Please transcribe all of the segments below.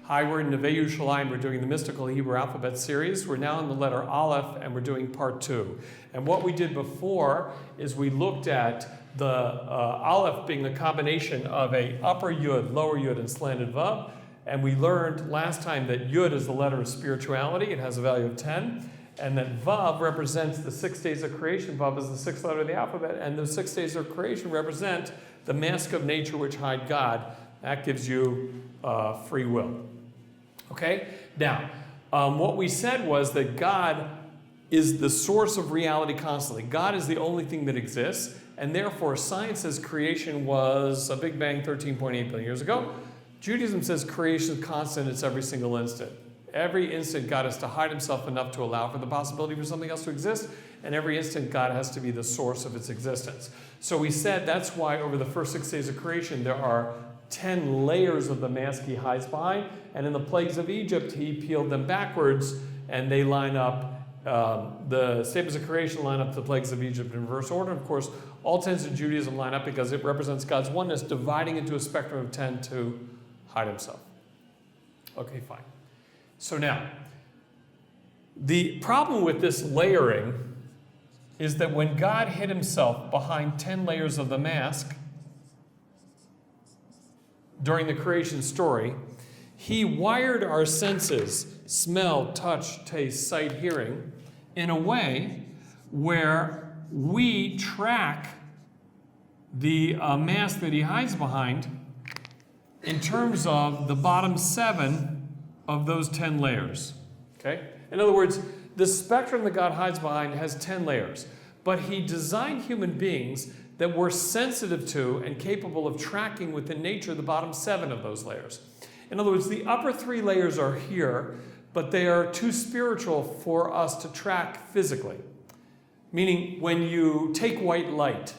Hi, we're in Neve Yerushalayim. We're doing the Mystical Hebrew Alphabet series. We're now in the letter Aleph, and we're doing part 2. And what we did before is we looked at the Aleph being a combination of a upper Yud, lower Yud, and slanted Vav. And we learned last time that Yud is the letter of spirituality. It has a value of 10. And that Vav represents the 6 days of creation. Vav is the sixth letter of the alphabet. And the 6 days of creation represent the mask of nature which hide God. That gives you free will. Okay? Now, what we said was that God is the source of reality constantly. God is the only thing that exists, and therefore science says creation was a Big Bang 13.8 billion years ago. Judaism says creation is constant, it's every single instant. Every instant God has to hide himself enough to allow for the possibility for something else to exist, and every instant God has to be the source of its existence. So we said that's why over the first 6 days of creation there are 10 layers of the mask he hides behind, and in the plagues of Egypt he peeled them backwards, and they line up, the statements of creation line up to the plagues of Egypt in reverse order. Of course, all 10s in Judaism line up because it represents God's oneness dividing into a spectrum of 10 to hide himself. Okay, fine. So now, the problem with this layering is that when God hid himself behind 10 layers of the mask, during the creation story, he wired our senses, smell, touch, taste, sight, hearing, in a way where we track the mask that he hides behind in terms of the bottom 7 of those 10 layers. Okay? In other words, the spectrum that God hides behind has 10 layers, but he designed human beings that we're sensitive to and capable of tracking within nature the bottom 7 of those layers. In other words, the upper 3 layers are here, but they are too spiritual for us to track physically. Meaning, when you take white light,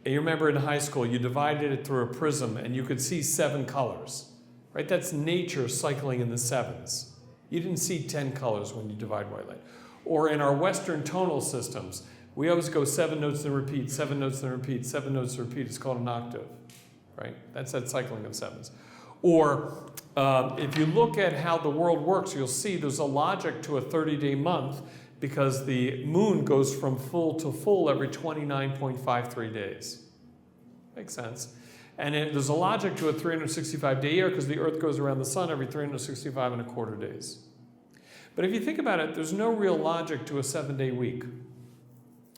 and you remember in high school, you divided it through a prism and you could see 7 colors, right? That's nature cycling in the 7s. You didn't see 10 colors when you divide white light. Or in our Western tonal systems, we always go 7 notes and repeat, 7 notes and repeat, 7 notes and repeat. It's called an octave, right? That's that cycling of 7s. Or if you look at how the world works, you'll see there's a logic to a 30-day month because the moon goes from full to full every 29.53 days. Makes sense. And there's a logic to a 365-day year because the earth goes around the sun every 365 and a quarter days. But if you think about it, there's no real logic to a 7-day week.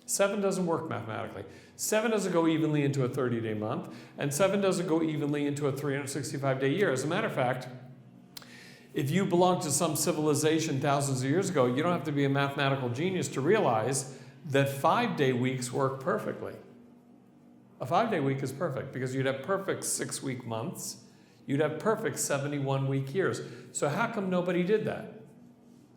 7 doesn't work mathematically. 7 doesn't go evenly into a 30-day month, and 7 doesn't go evenly into a 365-day year. As a matter of fact, if you belong to some civilization thousands of years ago, you don't have to be a mathematical genius to realize that 5-day weeks work perfectly. A 5-day week is perfect because you'd have perfect 6-week months. You'd have perfect 71-week years. So how come nobody did that?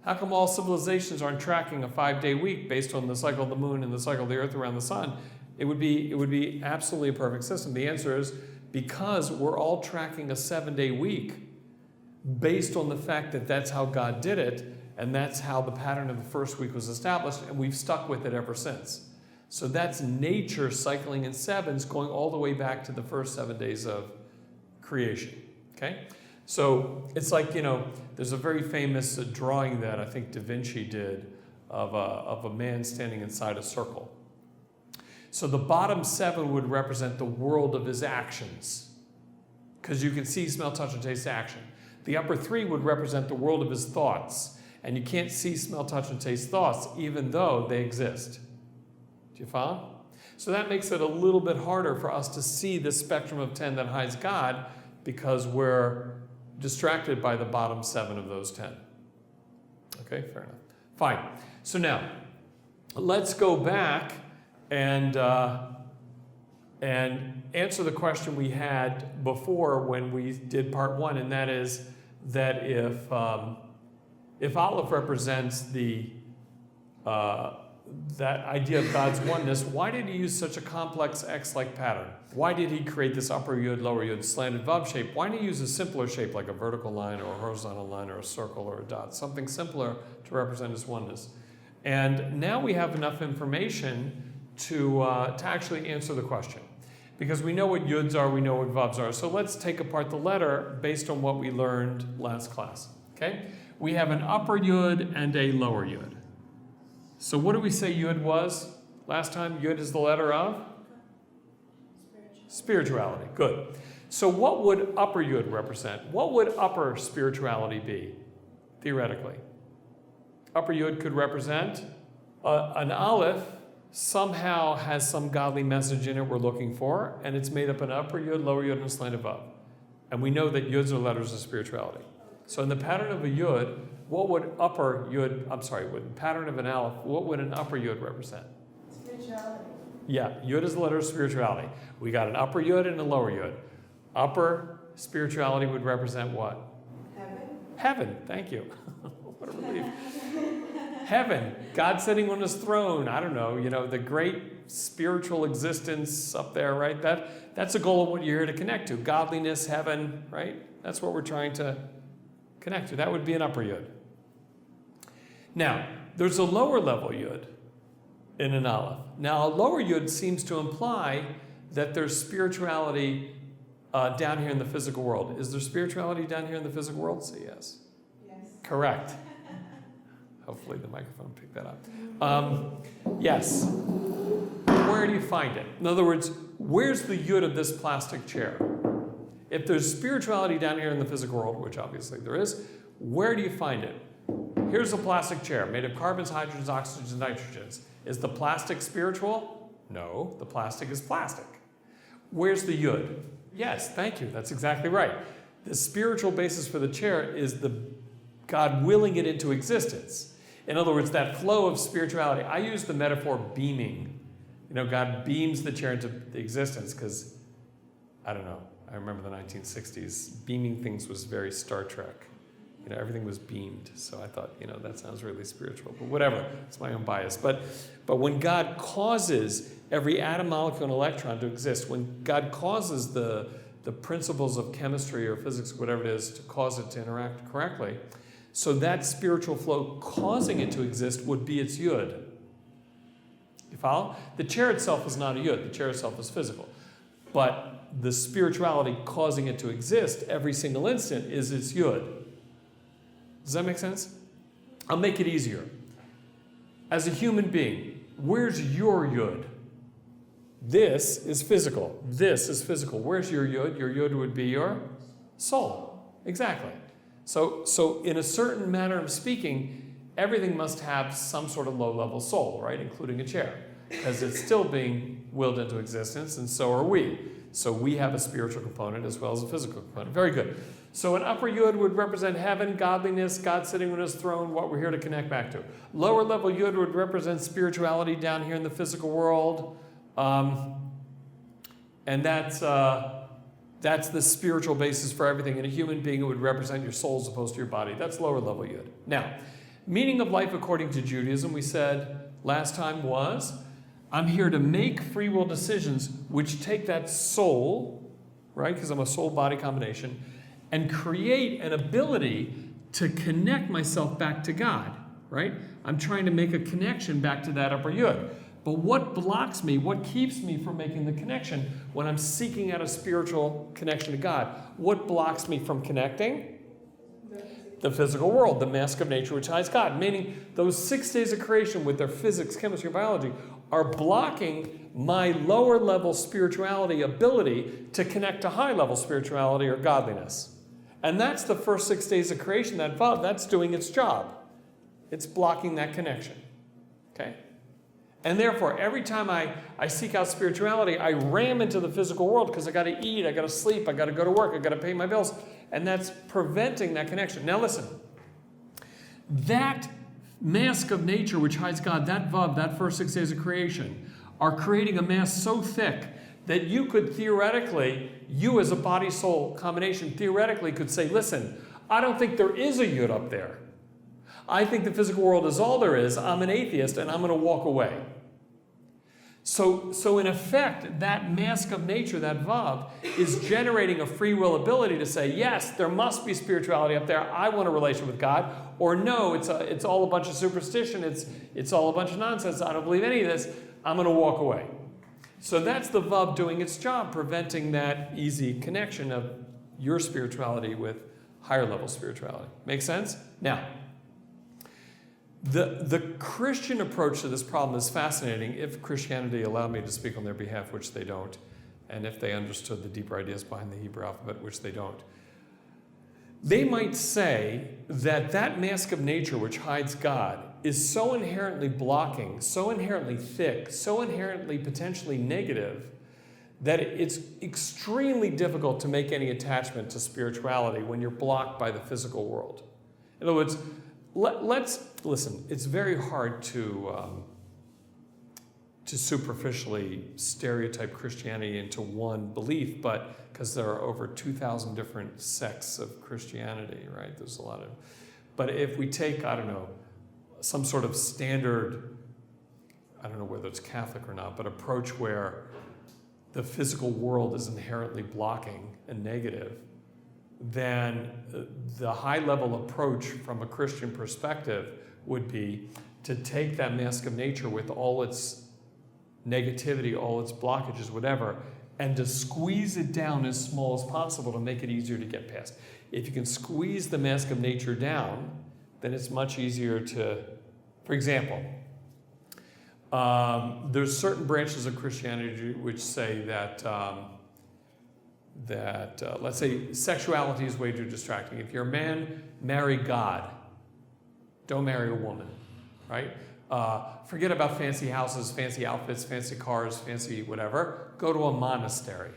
How come all civilizations aren't tracking a 5-day week based on the cycle of the moon and the cycle of the earth around the sun? It would be absolutely a perfect system. The answer is because we're all tracking a 7-day week based on the fact that that's how God did it, and that's how the pattern of the first week was established, and we've stuck with it ever since. So that's nature cycling in 7s going all the way back to the first 7 days of creation. Okay? So it's like, there's a very famous drawing that I think Da Vinci did of a man standing inside a circle. So the bottom 7 would represent the world of his actions, because you can see, smell, touch, and taste action. The upper 3 would represent the world of his thoughts, and you can't see, smell, touch, and taste thoughts even though they exist. Do you follow? So that makes it a little bit harder for us to see the spectrum of 10 that hides God because we're distracted by the bottom 7 of those 10. Okay, fair enough. Fine. So now, let's go back and answer the question we had before when we did part 1, and that is that if Aleph represents that idea of God's oneness, why did he use such a complex X-like pattern? Why did he create this upper Yud, lower Yud, slanted Vav shape? Why didn't he use a simpler shape like a vertical line or a horizontal line or a circle or a dot? Something simpler to represent his oneness. And now we have enough information to actually answer the question. Because we know what yuds are, we know what vavs are. So let's take apart the letter based on what we learned last class. Okay? We have an upper yud and a lower yud. So what did we say yud was last time? Yud is the letter of? Spirituality. Good. So what would upper yud represent? What would upper spirituality be, theoretically? Upper yud could represent an Aleph somehow has some godly message in it we're looking for, and it's made up an upper yud, lower yud, and a slant above. And we know that yuds are letters of spirituality. So in the pattern of a yud, what would upper yud, with the pattern of an Aleph, what would an upper yud represent? Spirituality. Yeah, yud is the letter of spirituality. We got an upper yud and a lower yud. Upper spirituality would represent what? Heaven. Heaven, thank you. What a relief. Heaven, God sitting on his throne. I don't know, the great spiritual existence up there, right? That's a goal of what you're here to connect to. Godliness, heaven, right? That's what we're trying to connect to. That would be an upper yud. Now, there's a lower level yud in an Aleph. Now, a lower yud seems to imply that there's spirituality down here in the physical world. Is there spirituality down here in the physical world? Say yes. Yes. Correct. Hopefully the microphone picked that up. Yes. Where do you find it? In other words, where's the yud of this plastic chair? If there's spirituality down here in the physical world, which obviously there is, where do you find it? Here's a plastic chair made of carbons, hydrogens, oxygens, and nitrogens. Is the plastic spiritual? No, the plastic is plastic. Where's the yud? Yes, thank you. That's exactly right. The spiritual basis for the chair is the God willing it into existence. In other words, that flow of spirituality. I use the metaphor beaming. God beams the chair into existence because, I don't know, I remember the 1960s. Beaming things was very Star Trek. Everything was beamed. So I thought, that sounds really spiritual. But whatever, it's my own bias. But when God causes every atom, molecule, and electron to exist, when God causes the principles of chemistry or physics, whatever it is, to cause it to interact correctly, so that spiritual flow causing it to exist would be its yud. You follow? The chair itself is not a yud. The chair itself is physical. But the spirituality causing it to exist every single instant is its yud. Does that make sense? I'll make it easier. As a human being, where's your yud? This is physical. This is physical. Where's your yud? Your yud would be your soul. Exactly. So in a certain manner of speaking, everything must have some sort of low-level soul, right? Including a chair. Because it's still being willed into existence, and so are we. So we have a spiritual component as well as a physical component. Very good. So an upper yud would represent heaven, godliness, God sitting on his throne, what we're here to connect back to. Lower level yud would represent spirituality down here in the physical world. And that's the spiritual basis for everything. In a human being, it would represent your soul as opposed to your body. That's lower level yud. Now, meaning of life according to Judaism, we said last time was, I'm here to make free will decisions which take that soul, right, because I'm a soul-body combination, and create an ability to connect myself back to God, right? I'm trying to make a connection back to that upper yud. But what blocks me, what keeps me from making the connection when I'm seeking out a spiritual connection to God? What blocks me from connecting? The physical world, the mask of nature which hides God. Meaning those 6 days of creation with their physics, chemistry, and biology are blocking my lower level spirituality ability to connect to high level spirituality or godliness. And that's the first 6 days of creation, that's doing its job. It's blocking that connection. Okay? And therefore, every time I seek out spirituality, I ram into the physical world because I got to eat, I got to sleep, I got to go to work, I got to pay my bills. And that's preventing that connection. Now listen, that mask of nature which hides God, that vav, that first 6 days of creation, are creating a mask so thick that you could theoretically, you as a body-soul combination, theoretically could say, listen, I don't think there is a yud up there. I think the physical world is all there is. I'm an atheist, and I'm going to walk away. So in effect, that mask of nature, that vav, is generating a free will ability to say, yes, there must be spirituality up there. I want a relation with God. Or no, it's all a bunch of superstition. It's all a bunch of nonsense. I don't believe any of this. I'm going to walk away. So that's the Vav doing its job, preventing that easy connection of your spirituality with higher level spirituality. Make sense? Now, the Christian approach to this problem is fascinating if Christianity allowed me to speak on their behalf, which they don't, and if they understood the deeper ideas behind the Hebrew alphabet, which they don't. They might say that that mask of nature which hides God is so inherently blocking, so inherently thick, so inherently potentially negative, that it's extremely difficult to make any attachment to spirituality when you're blocked by the physical world. In other words, let's listen, it's very hard to superficially stereotype Christianity into one belief, but because there are over 2,000 different sects of Christianity, right? There's a lot of, but if we take, I don't know, some sort of standard, I don't know whether it's Catholic or not, but approach where the physical world is inherently blocking and negative, then the high-level approach from a Christian perspective would be to take that mask of nature with all its negativity, all its blockages, whatever, and to squeeze it down as small as possible to make it easier to get past. If you can squeeze the mask of nature down, then it's much easier to, for example, there's certain branches of Christianity which say that, let's say sexuality is way too distracting. If you're a man, marry God. Don't marry a woman, right? Forget about fancy houses, fancy outfits, fancy cars, fancy whatever. Go to a monastery,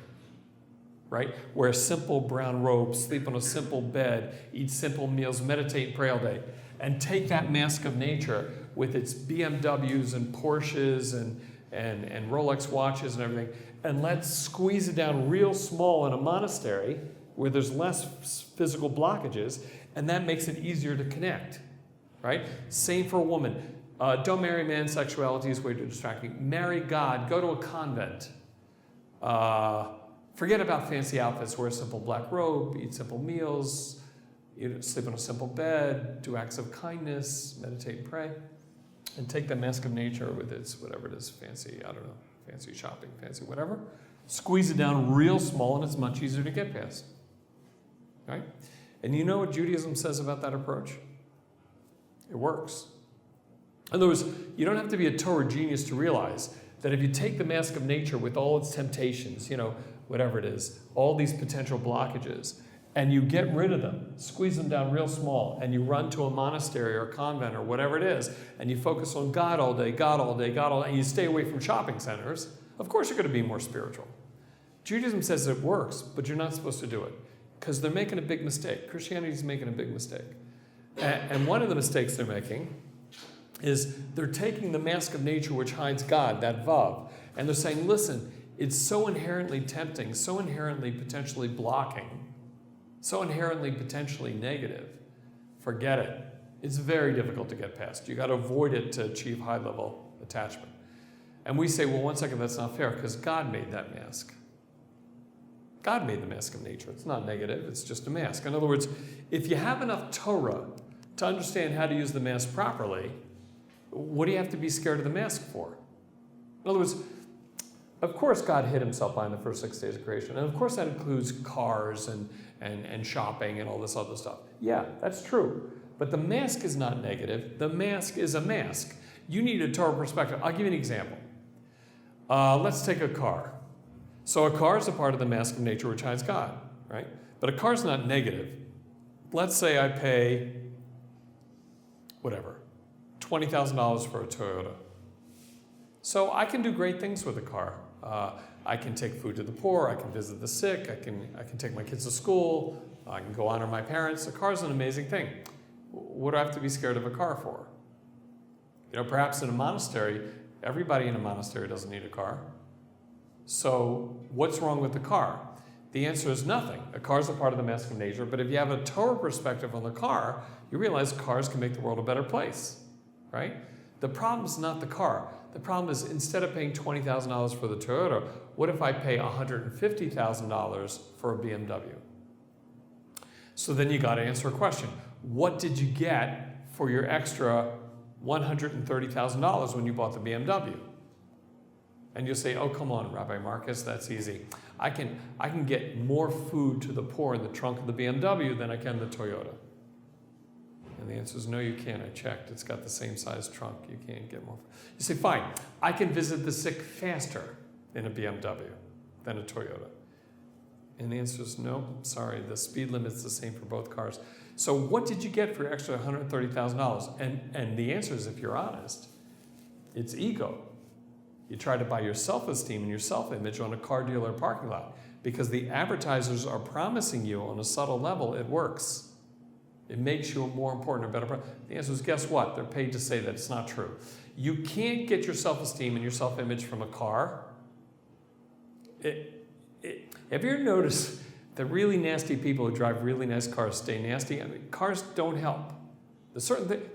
right? Wear simple brown robes, sleep on a simple bed, eat simple meals, meditate and pray all day. And take that mask of nature with its BMWs and Porsches and Rolex watches and everything, and let's squeeze it down real small in a monastery where there's less physical blockages, and that makes it easier to connect, right? Same for a woman. Don't marry a man, sexuality is way too distracting. Marry God, go to a convent. Forget about fancy outfits, wear a simple black robe, eat simple meals, sleep on a simple bed, do acts of kindness, meditate and pray, and take the mask of nature with its whatever it is, fancy, I don't know, fancy shopping, fancy whatever, squeeze it down real small, and it's much easier to get past, right? And you know what Judaism says about that approach? It works. In other words, you don't have to be a Torah genius to realize that if you take the mask of nature with all its temptations, whatever it is, all these potential blockages, and you get rid of them, squeeze them down real small, and you run to a monastery or a convent or whatever it is, and you focus on God all day, God all day, God all day, and you stay away from shopping centers, of course you're going to be more spiritual. Judaism says it works, but you're not supposed to do it, because they're making a big mistake. Christianity's making a big mistake. And one of the mistakes they're making is they're taking the mask of nature which hides God, that Vav, and they're saying, listen, it's so inherently tempting, so inherently potentially blocking, so inherently potentially negative. Forget it. It's very difficult to get past. You got to avoid it to achieve high-level attachment. And we say, well, one second, that's not fair, because God made that mask. God made the mask of nature. It's not negative, it's just a mask. In other words, if you have enough Torah to understand how to use the mask properly, what do you have to be scared of the mask for? In other words, of course God hid himself behind the first 6 days of creation. And of course that includes cars and shopping and all this other stuff. Yeah, that's true. But the mask is not negative. The mask is a mask. You need a Torah perspective. I'll give you an example. Let's take a car. So a car is a part of the mask of nature which hides God, right? But a car's not negative. Let's say I pay, whatever, $20,000 for a Toyota. So I can do great things with a car. I can take food to the poor, I can visit the sick, I can take my kids to school, I can go honor my parents. A car is an amazing thing. What do I have to be scared of a car for? Perhaps in a monastery, everybody in a monastery doesn't need a car. So what's wrong with the car? The answer is nothing. A car is a part of the mask of nature, but if you have a Torah perspective on the car, you realize cars can make the world a better place, right? The problem is not the car. The problem is instead of paying $20,000 for the Toyota, what if I pay $150,000 for a BMW? So then you got to answer a question. What did you get for your extra $130,000 when you bought the BMW? And you'll say, oh, come on, Rabbi Marcus, that's easy. I can get more food to the poor in the trunk of the BMW than I can the Toyota. And the answer is no, you can't. I checked. It's got the same size trunk. You can't get more. You say, fine, I can visit the sick faster in a BMW than a Toyota. And the answer is no, sorry, the speed limit's the same for both cars. So what did you get for your extra $130,000? And the answer is, if you're honest, it's ego. You try to buy your self-esteem and your self-image on a car dealer parking lot because the advertisers are promising you on a subtle level it works. It makes you a more important or better person. The answer is, guess what? They're paid to say that it's not true. You can't get your self-esteem and your self-image from a car. Have you ever noticed that really nasty people who drive really nice cars stay nasty? I mean, cars don't help.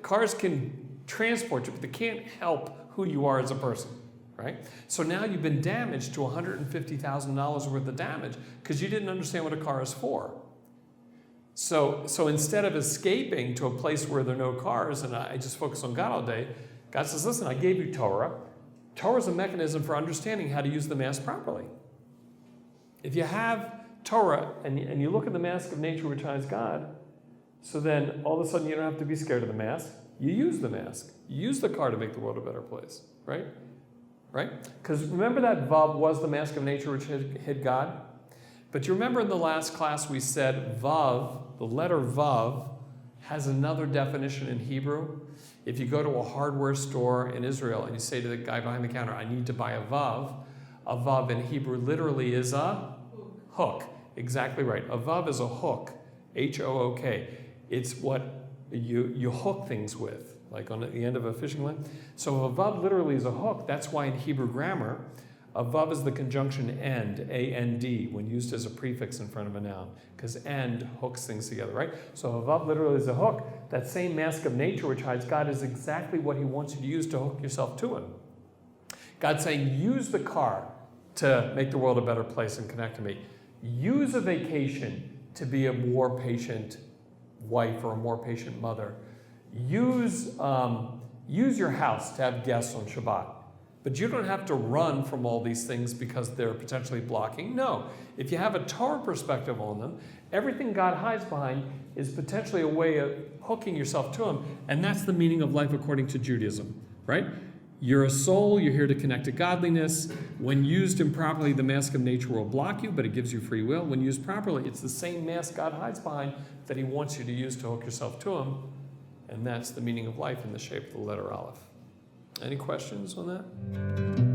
Cars can transport you, but they can't help who you are as a person, right? So now you've been damaged to $150,000 worth of damage because you didn't understand what a car is for. So instead of escaping to a place where there are no cars and I just focus on God all day, God says, listen, I gave you Torah. Torah is a mechanism for understanding how to use the mask properly. If you have Torah and you look at the mask of nature which hides God, so then all of a sudden you don't have to be scared of the mask. You use the mask. You use the car to make the world a better place, right? Right? Because remember that Vav was the mask of nature which hid God? But you remember in the last class we said Vav, the letter Vav, has another definition in Hebrew. If you go to a hardware store in Israel and you say to the guy behind the counter, I need to buy a Vav in Hebrew literally is a hook. Exactly right. A Vav is a hook, H-O-O-K. It's what you hook things with, like on the end of a fishing line. So a Vav literally is a hook. That's why in Hebrew grammar, a Vav is the conjunction end, A-N-D, when used as a prefix in front of a noun, because end hooks things together, right? So a Vav literally is a hook. That same mask of nature which hides God is exactly what he wants you to use to hook yourself to him. God's saying, use the car to make the world a better place and connect to me. Use a vacation to be a more patient wife or a more patient mother. Use your house to have guests on Shabbat. But you don't have to run from all these things because they're potentially blocking. No. If you have a Torah perspective on them, everything God hides behind is potentially a way of hooking yourself to him. And that's the meaning of life according to Judaism, right? You're a soul. You're here to connect to godliness. When used improperly, the mask of nature will block you, but it gives you free will. When used properly, it's the same mask God hides behind that he wants you to use to hook yourself to him. And that's the meaning of life in the shape of the letter Aleph. Any questions on that?